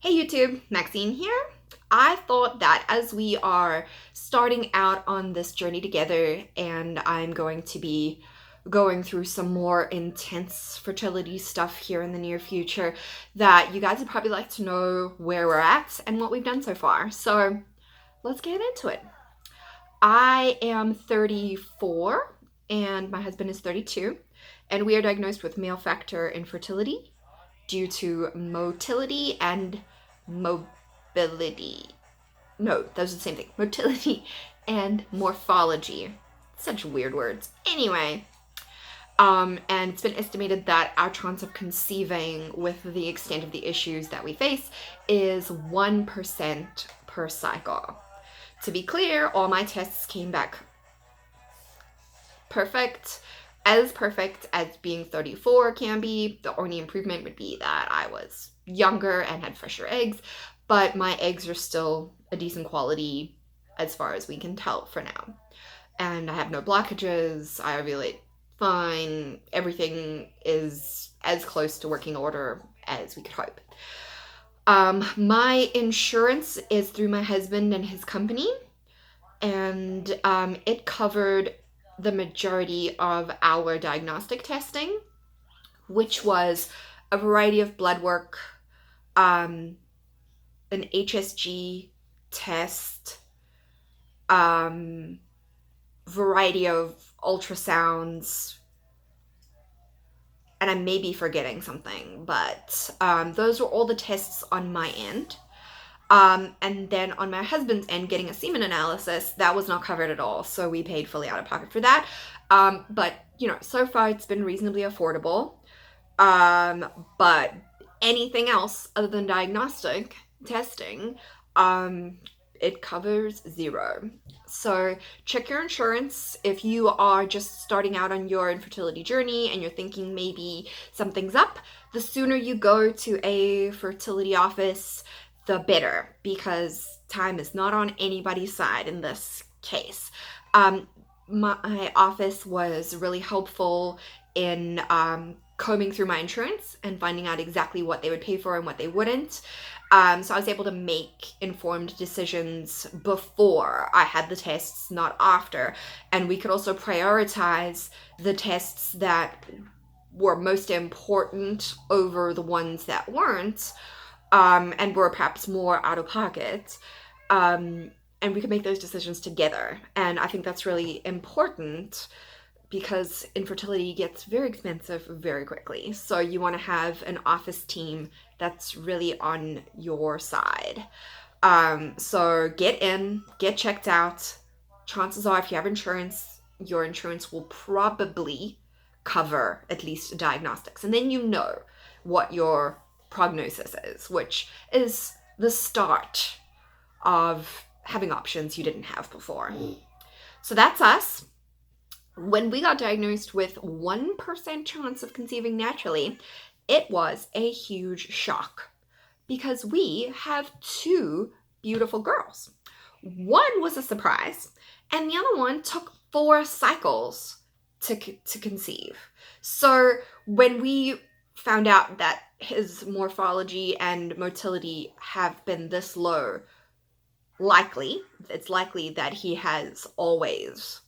Hey YouTube, Maxine here. I thought that as we are starting out on this journey together and I'm going to be going through some more intense fertility stuff here in the near future, that you guys would probably like to know where we're at and what we've done so far. So let's get into it. I am 34 and my husband is 32, and we are diagnosed with male factor infertility due to motility and mobility. No, those are the same thing. Motility and morphology. Such weird words. Anyway, and it's been estimated that our chance of conceiving with the extent of the issues that we face is 1% per cycle. To be clear, all my tests came back perfect as being 34 can be. The only improvement would be that I was younger and had fresher eggs, but my eggs are still a decent quality as far as we can tell for now. And I have no blockages, I ovulate fine, everything is as close to working order as we could hope. My insurance is through my husband and his company, and it covered the majority of our diagnostic testing, which was a variety of blood work, an HSG test, variety of ultrasounds, and I may be forgetting something, but those were all the tests on my end. And then on my husband's end, getting a semen analysis, that was not covered at all. So we paid fully out of pocket for that. But, so far it's been reasonably affordable. But anything else other than diagnostic testing, it covers zero. So check your insurance if you are just starting out on your infertility journey and you're thinking maybe something's up. The sooner you go to a fertility office, the better, because time is not on anybody's side in this case. My office was really helpful in combing through my insurance and finding out exactly what they would pay for and what they wouldn't. So I was able to make informed decisions before I had the tests, not after. And we could also prioritize the tests that were most important over the ones that weren't, and were perhaps more out of pocket. And we could make those decisions together. And I think that's really important because infertility gets very expensive very quickly. So you want to have an office team that's really on your side. So get in, get checked out. Chances are, if you have insurance, your insurance will probably cover at least diagnostics. And then you know what your prognosis is, which is the start of having options you didn't have before. So that's us. When we got diagnosed with 1% chance of conceiving naturally, it was a huge shock because we have two beautiful girls. One was a surprise, and the other one took 4 cycles to conceive. So when we found out that his morphology and motility have been this low, it's likely that he has always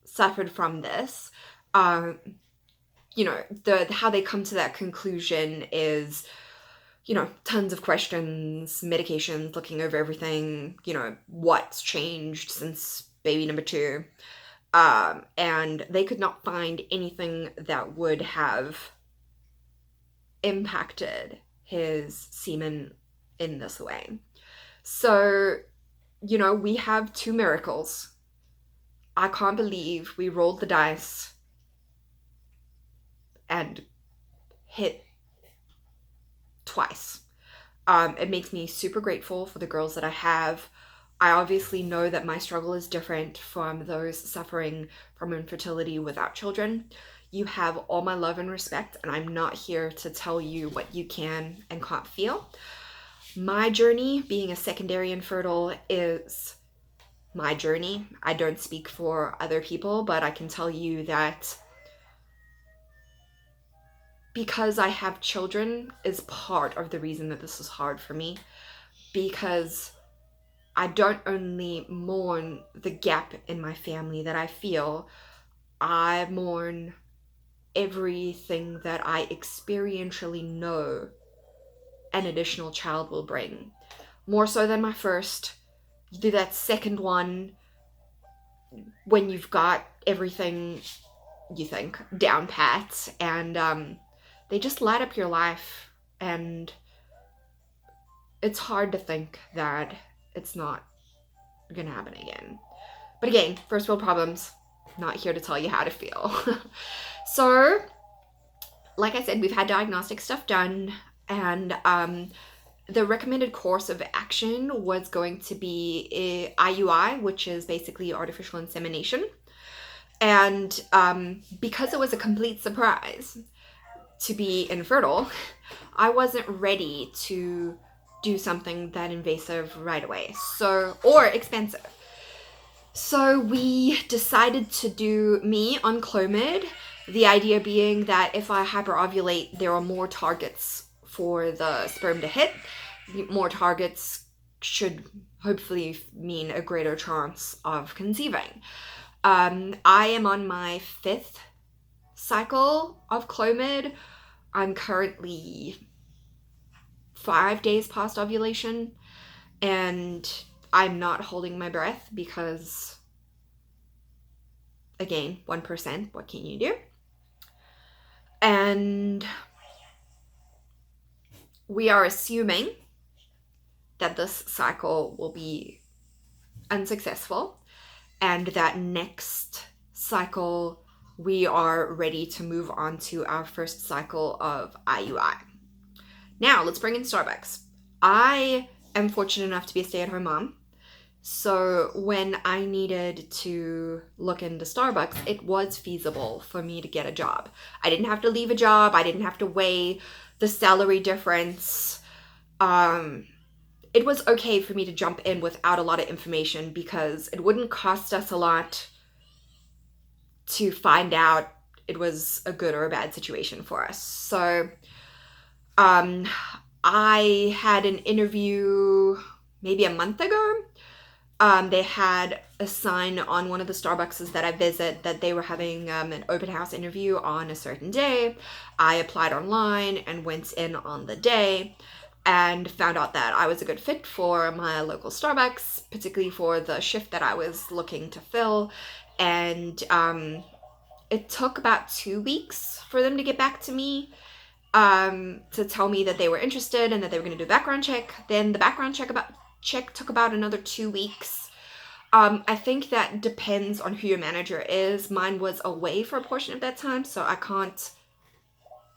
suffered from this. How they come to that conclusion is, tons of questions, medications, looking over everything, what's changed since baby number 2. And they could not find anything that would have impacted his semen in this way. So, we have 2 miracles. I can't believe we rolled the dice and hit twice. It makes me super grateful for the girls that I have. I obviously know that my struggle is different from those suffering from infertility without children. You have all my love and respect, and I'm not here to tell you what you can and can't feel. My journey, being a secondary infertile, is my journey. I don't speak for other people, but I can tell you that because I have children is part of the reason that this is hard for me, because I don't only mourn the gap in my family that I feel, I mourn everything that I experientially know an additional child will bring. More so than my first. You do that second one when you've got everything, you think, down pat, and they just light up your life, and it's hard to think that it's not gonna happen again. But again, first world problems, not here to tell you how to feel. So, like I said, we've had diagnostic stuff done, and the recommended course of action was going to be IUI, which is basically artificial insemination. And because it was a complete surprise to be infertile, I wasn't ready to do something that invasive right away, or expensive. So we decided to do me on Clomid, the idea being that if I hyperovulate, there are more targets for the sperm to hit. More targets should hopefully mean a greater chance of conceiving. I am on my 5th cycle of Clomid. I'm currently 5 days past ovulation, and I'm not holding my breath because, again, 1%, what can you do? And we are assuming that this cycle will be unsuccessful, and that next cycle we are ready to move on to our first cycle of IUI. Now, let's bring in Starbucks. I am fortunate enough to be a stay-at-home mom. So when I needed to look into Starbucks, it was feasible for me to get a job. I didn't have to leave a job. I didn't have to weigh the salary difference. It was okay for me to jump in without a lot of information because it wouldn't cost us a lot to find out it was a good or a bad situation for us. So I had an interview maybe a month ago. They had a sign on one of the Starbucks that I visit that they were having an open house interview on a certain day. I applied online and went in on the day and found out that I was a good fit for my local Starbucks, particularly for the shift that I was looking to fill. And it took about 2 weeks for them to get back to me to tell me that they were interested and that they were going to do a background check. Then the background check took about another 2 weeks. I think that depends on who your manager is. Mine was away for a portion of that time, so I can't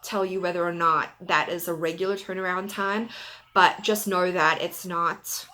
tell you whether or not that is a regular turnaround time, but just know that it's not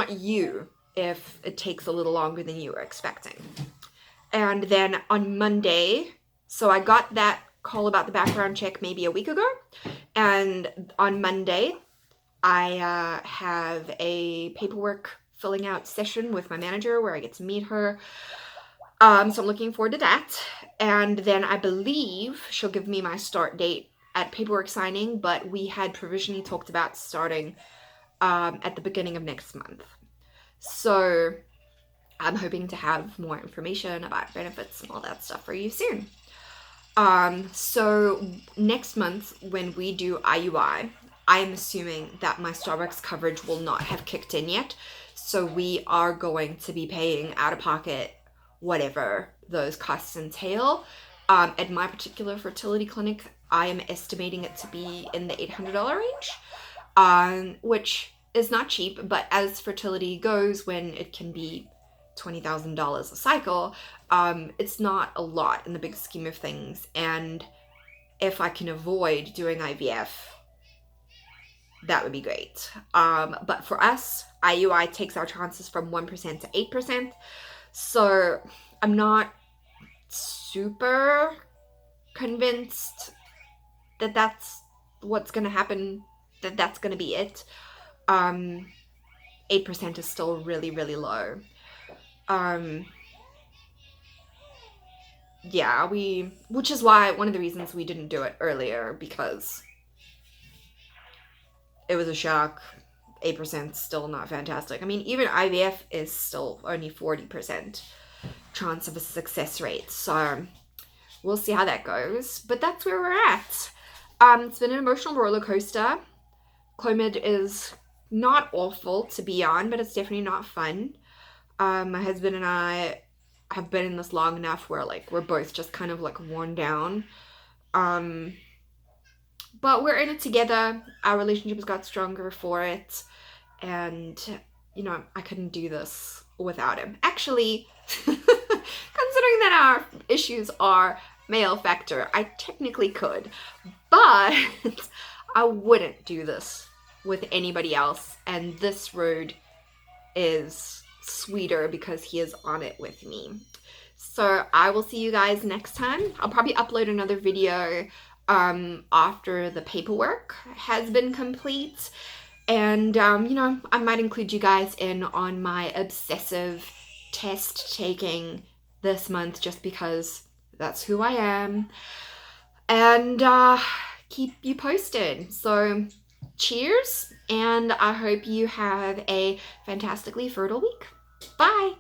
you if it takes a little longer than you were expecting. And then on Monday, so I got that call about the background check maybe a week ago, and on Monday I have a paperwork filling out session with my manager where I get to meet her. So I'm looking forward to that. And then I believe she'll give me my start date at paperwork signing, but we had provisionally talked about starting at the beginning of next month. So I'm hoping to have more information about benefits and all that stuff for you soon. So next month when we do IUI, I am assuming that my Starbucks coverage will not have kicked in yet. So we are going to be paying out of pocket whatever those costs entail. At my particular fertility clinic, I am estimating it to be in the $800 range, which is not cheap, but as fertility goes, when it can be $20,000 a cycle, it's not a lot in the big scheme of things. And if I can avoid doing IVF, that would be great. But for us, IUI takes our chances from 1% to 8%. So I'm not super convinced that that's what's going to happen, that that's going to be it. 8% is still really, really low. yeah, which is why one of the reasons we didn't do it earlier, because it was a shock. 8% still not fantastic. I mean, even IVF is still only 40% chance of a success rate. So we'll see how that goes. But that's where we're at. It's been an emotional roller coaster. Clomid is not awful to be on, but it's definitely not fun. My husband and I have been in this long enough where like we're both just kind of like worn down. Um, but we're in it together. Our relationship has got stronger for it. And, you know, I couldn't do this without him. Actually, considering that our issues are male factor, I technically could. But I wouldn't do this with anybody else. And this road is sweeter because he is on it with me. So I will see you guys next time. I'll probably upload another video after the paperwork has been complete. And, you know, I might include you guys in on my obsessive test taking this month just because that's who I am. And keep you posted. So cheers, and I hope you have a fantastically fertile week. Bye.